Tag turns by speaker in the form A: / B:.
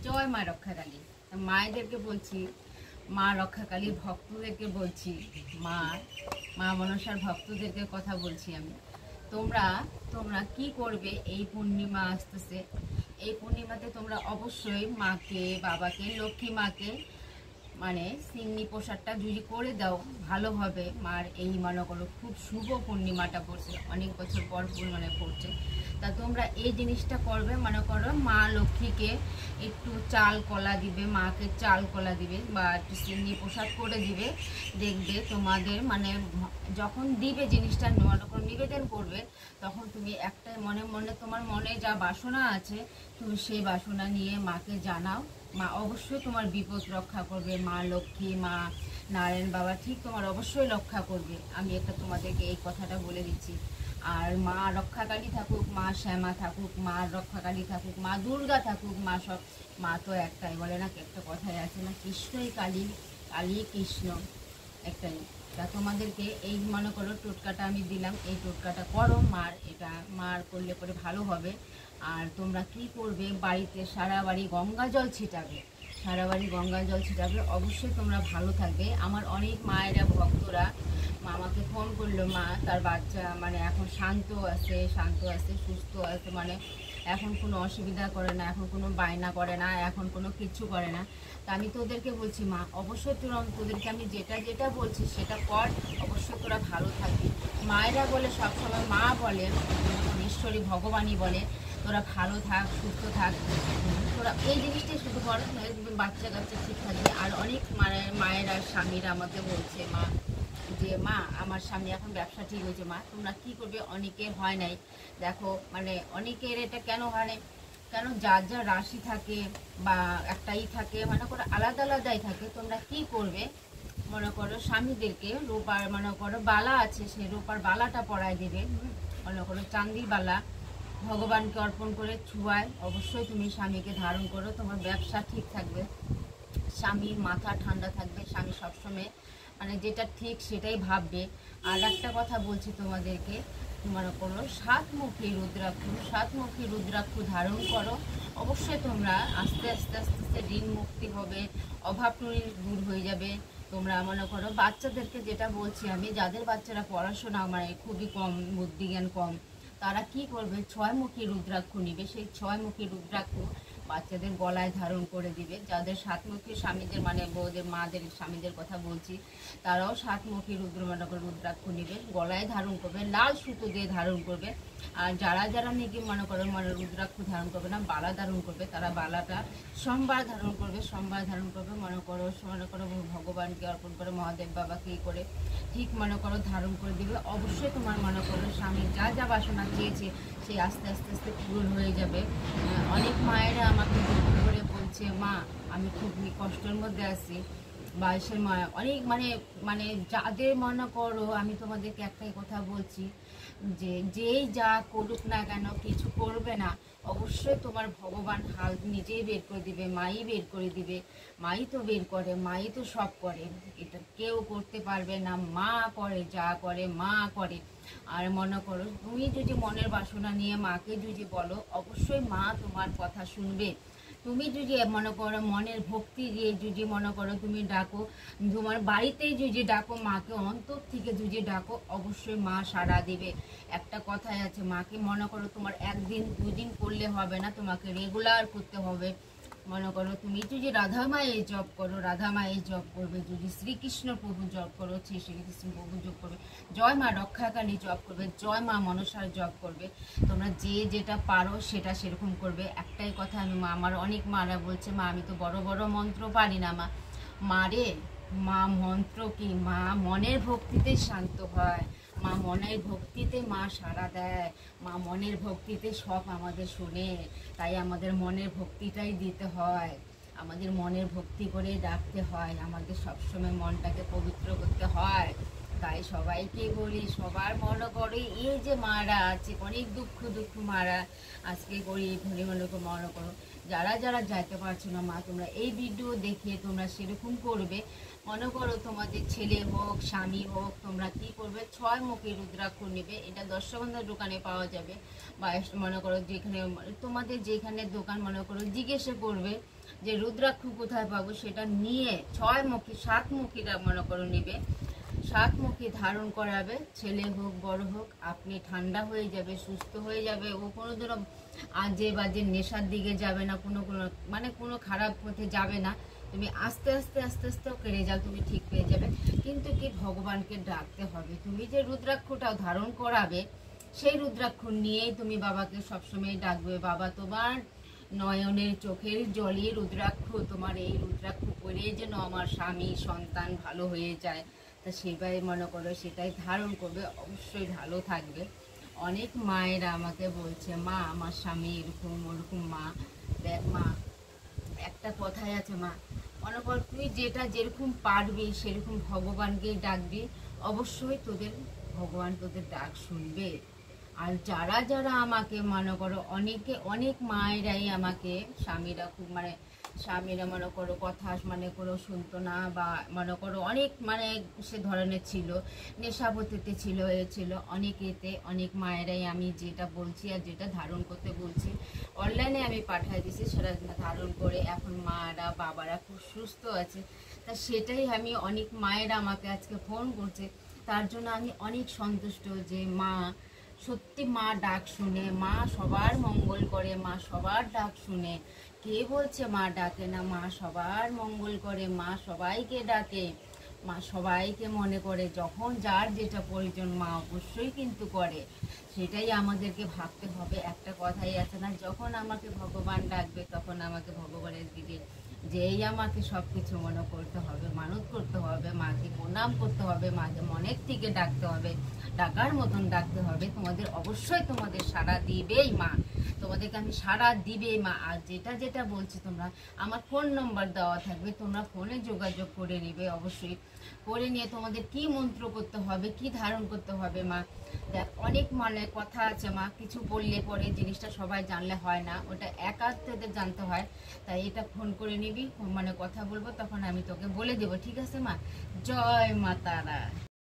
A: জয় মা রক্ষাকালী। মায়েদেরকে বলছি, মা রক্ষাকালী ভক্তদেরকে বলছি, মা মা মনসার ভক্তদেরকে কথা বলছি আমি। তোমরা তোমরা কি করবে? এই পূর্ণিমা আসতেছে, এই পূর্ণিমাতে তোমরা অবশ্যই মাকে, বাবাকে, লক্ষ্মী মাকে মানে সিংনি প্রসাদটা যদি করে দাও ভালো হবে। মার এই মনে করো খুব শুভ পূর্ণিমাটা পড়ছে, অনেক বছর পর মানে পড়ছে। তা তোমরা এই জিনিসটা করবে, মনে করো মা লক্ষ্মীকে একটু চাল কলা দিবে, মাকে চাল কলা দিবে বা একটু সিংনি প্রসাদ করে দিবে। দেখবে তোমাদের মানে যখন দিবে জিনিসটা মনে করো নিবেদন করবে, তখন তুমি একটাই মনে মনে তোমার মনে যা বাসনা আছে তুমি সেই বাসনা নিয়ে মাকে জানাও। মা অবশ্যই তোমার বিপদ রক্ষা করবে। মা লক্ষ্মী, মা নারায়ণ বাবা ঠিক তোমার অবশ্যই রক্ষা করবে। আমি একটা তোমাদেরকে এই কথাটা বলে দিচ্ছি। আর মা রক্ষাকালী থাকুক, মা শ্যামা থাকুক, মা রক্ষাকালী থাকুক, মা দুর্গা থাকুক, মা সব মা তো একটাই, বলে না একটা কথাই আছে না, কৃষ্ণই কালী, কালী কৃষ্ণ একটাই। তা তোমাদেরকে এই মনে করো টোটকাটা আমি দিলাম, এই টোটকাটা করো মার, এটা মার করলে পরে ভালো হবে। আর তোমরা কি করবে, বাড়িতে সারা বাড়ি গঙ্গা জল ছিটাবে, সারা বাড়ি গঙ্গা জল ছিটাবে। অবশ্যই তোমরা ভালো থাকবে। আমার অনেক মায়েরা ভক্তরা আমাকে ফোন করলো, মা তার বাচ্চা মানে এখন শান্ত আছে, সুস্থ আছে, মানে এখন কোনো অসুবিধা করে না, এখন কোনো বায়না করে না, এখন কোনো কিচ্ছু করে না। তা আমি তোদেরকে বলছি মা অবশ্যই তোদেরকে আমি যেটা যেটা বলছি সেটা কর, অবশ্যই তোরা ভালো থাকবি। মায়েরা বলে সবসময়, মা বলে, ঈশ্বরী ভগবানই বলে তোরা ভালো থাক, সুস্থ থাক, তোরা এই জিনিসটাই শুধু কর, বাচ্চা কাচ্চা ঠিক থাকবে। আর অনেক মায়েরা স্বামীরা আমাকে বলছে মা যে মা আমার স্বামী এখন ব্যবসা ঠিক হয়েছে, মা তোমরা কি করবে? অনেকের হয় নাই, দেখো মানে অনেকের এটা কেন হয় নাই, কেন যার যা রাশি থাকে বা একটাই থাকে, মনে করো আলাদা আলাদাই থাকে। তোমরা কি করবে, মনে করো স্বামীদেরকে রূপার মনে করো বালা আছে, সেই রূপার বালাটা পরায় দেবে। মনে করো চান্দির বালা ভগবানকে অর্পণ করে ছুয়ায় অবশ্যই তুমি স্বামীকে ধারণ করো, তোমার ব্যবসা ঠিক থাকবে, স্বামীর মাথা ঠান্ডা থাকবে, স্বামী সবসময় মানে যেটা ঠিক সেটাই ভাববে। আর একটা কথা বলছি তোমাদেরকে, মনে করো সাতমুখী রুদ্রাক্ষ ধারণ করো। অবশ্যই তোমরা আস্তে আস্তে আস্তে আস্তে ঋণ মুক্তি হবে, অভাব দূর হয়ে যাবে। তোমরা মনে করো বাচ্চাদেরকে যেটা বলছি আমি, যাদের বাচ্চারা পড়াশোনা মানে খুবই কম, বুদ্ধিজ্ঞান কম, তারা কি করবে, ছয়মুখী রুদ্রাক্ষ নিবে। সেই ছয়মুখী রুদ্রাক্ষ বাচ্চাদের গলায় ধারণ করে দিবে। যাদের সাতমুখী স্বামীদের মানে বউদের, মাদের স্বামীদের কথা বলছি, তারাও সাতমুখী রুদ্রাক্ষ নিবে, গলায় ধারণ করবে, লাল সুতো দিয়ে ধারণ করবে। আর যারা যারা নাকি মনে করো মানে রুদ্রাক্ষ ধারণ করবে না, বালা ধারণ করবে, তারা বালাটা সোমবার ধারণ করবে, মনে করো ভগবানকে অর্পণ করে, মহাদেব বাবাকে করে ঠিক মনে করো ধারণ করে দিবে। অবশ্যই তোমার মনে করো স্বামী যা যা বাসনা চেয়েছে সেই আস্তে আস্তে আস্তে পূরণ হয়ে যাবে। অনেক মায়েরা আমাকে দুঃখ করে বলছে মা আমি খুব কষ্টের মধ্যে আছি, বা সে অনেক মানে মানে যাদের মনে করো, আমি তোমাদেরকে একটাই কথা বলছি যে যেই যা করুক না কেন কিছু করবে না, অবশ্যই তোমার ভগবান হাল নিজেই বের করে দিবে, মাই বের করে দিবে। মাই তো বের করে, মাই তো সব করে, এটা কেউ করতে পারবে না। মা করে, যা করে মা করে। আর মনে করো তুমি যদি মনের বাসনা নিয়ে মাকে যদি বলো, অবশ্যই মা তোমার কথা শুনবে। তুমি যদি মনে করো মনের ভক্তি দিয়ে যদি মনে করো তুমি ডাকো, তোমার বাড়িতেই যদি ডাকো, মাকে অন্তর থেকে যদি ডাকো, অবশ্যই মা সাড়া দেবে। একটা কথাই আছে, মাকে মনে করো তোমার একদিন দুদিন করলে হবে না, তোমাকে রেগুলার করতে হবে। মনে করো তুমি যদি রাধা মায়ের জপ করো, রাধা মায়ের জপ করবে, যদি শ্রীকৃষ্ণ প্রভু জপ করো, শ্রীকৃষ্ণ প্রভু জপ করবে, জয় মা রক্ষাকালী জপ করবে, জয় মা মনসার জপ করবে। তোমরা যে যেটা পারো সেটা সেরকম করবে। একটাই কথা আমি আমার অনেক মারা বলছে মা আমি তো বড় বড় মন্ত্র পারি না, মা রে মা মন্ত্র কি, মা মনের ভক্তিতে শান্ত হয়, মা মনের ভক্তিতে মা সাড়া দেয়, মা মনের ভক্তিতে সব আমাদের শুনে। তাই আমাদের মনের ভক্তিটাই দিতে হয়, আমাদের মনের ভক্তি করে ডাকতে হয়, আমাদের সবসময় মনটাকে পবিত্র করতে হয়। তাই সবাইকে বলি, সবার মনে করে এই যে মারা আছে, অনেক দুঃখ মারা আজকে করি ধনী মনেকে মনে করো, যারা যারা যাইতে পারছো না মা, তোমরা এই ভিডিও দেখে তোমরা সেরকম করবে। মনে করো তোমাদের ছেলে হোক, স্বামী হোক, তোমরা কি করবে, ছয়মুখী রুদ্রাক্ষ নেবে। এটা দর্শবন্ধার দোকানে পাওয়া যাবে, বা মনে করো যেখানে তোমাদের যেখানে দোকান মনে করো জিজ্ঞেস করবে যে রুদ্রাক্ষ কোথায় পাবো সেটা নিয়ে 6মুখী 7মুখীরা মনে করো নিবে, 7মুখী ধারণ করাবে, ছেলে হোক বড় হোক, আপনি ঠান্ডা হয়ে যাবে, সুস্থ হয়ে যাবে। ও কোনোদিনও আজে বাজে নেশার দিকে যাবে না, কোনো খারাপ পথে যাবে না। তুমি আস্তে আস্তে আস্তে আস্তে ওকে রেজাল্ট তুমি ঠিক পেয়ে যাবে। কিন্তু কি ভগবানকে ডাকতে হবে। তুমি যে রুদ্রাক্ষটাও ধারণ করাবে সেই রুদ্রাক্ষ নিয়েই তুমি বাবাকে সবসময় ডাকবে। বাবা তোমার নয়নের চোখের জলে রুদ্রাক্ষ, তোমার এই রুদ্রাক্ষ করে যেন আমার স্বামী সন্তান ভালো হয়ে যায়, তা সেটাই মনে করো সেটাই ধারণ করবে, অবশ্যই ভালো থাকবে। অনেক মায়েরা আমাকে বলছে মা আমার স্বামী এরকম ওরকম। মা দেখ মা, একটা কথাই আছে মা, মনে কর তুই যেটা যেরকম পারবি সেরকম ভগবানকে ডাকবি, অবশ্যই ভগবান তোদের ডাক শুনবে। আর যারা যারা আমাকে মনে করো অনেক মায়েরাই আমাকে স্বামীরা মনে করো কথা কোনো শুনতো না, বা মনে করো অনেক সে ধরনের ছিল, নেশাপতিতে ছিল, ছিল অনেক মায়েরাই আমি যেটা বলছি আর যেটা ধারণ করতে বলছি অনলাইনে আমি পাঠিয়ে দিছি, সেটা ধারণ করে এখন মারা বাবারা খুব সুস্থ আছে। তা সেটাই আমি অনেক মায়েরা আমাকে আজকে ফোন করছে, তার জন্য আমি অনেক সন্তুষ্ট যে মা সত্যি মা ডাক শুনে, মা সবার মঙ্গল করে, মা সবার ডাক শুনে। কে বলছে মা ডাকে না? মা সবার মঙ্গল করে, মা সবাইকে ডাকে, মা সবাইকে মনে করে। যখন যার যেটা প্রয়োজন মা অবশ্যই কিন্তু করে, সেটাই আমাদেরকে ভাবতে হবে। একটা কথাই আছে না, যখন আমাকে ভগবান ডাকবে তখন আমাকে ভগবানের দিকে যেই আমাকে সব কিছু মনে করতে হবে, মানত করতে হবে, মাকে প্রণাম করতে হবে, মাকে মনের থেকে ডাকতে হবে, ডাকার মতন ডাকতে হবে। অবশ্যই তোমাদের সাড়া দিবেই মা, তোমাদেরকে আমি সাড়া দিবেই মা। আর যেটা যেটা বলছি তোমরা, আমার ফোন নম্বর দেওয়া থাকবে, তোমরা ফোনে যোগাযোগ করে নিবে। অবশ্যই করে নিয়ে তোমাদের কি মন্ত্র করতে হবে, কি ধারণ করতে হবে মা। দেখ অনেক কথা আছে মা, কিছু বললে পরে জিনিসটা সবাই জানলে হয় না, ওটা একাত্মদের জানতে হয়। তাই এটা ফোন করে নিবি, কথা বলবো তখন আমি তোকে বলে দেবো, ঠিক আছে মা? জয় মা তারা।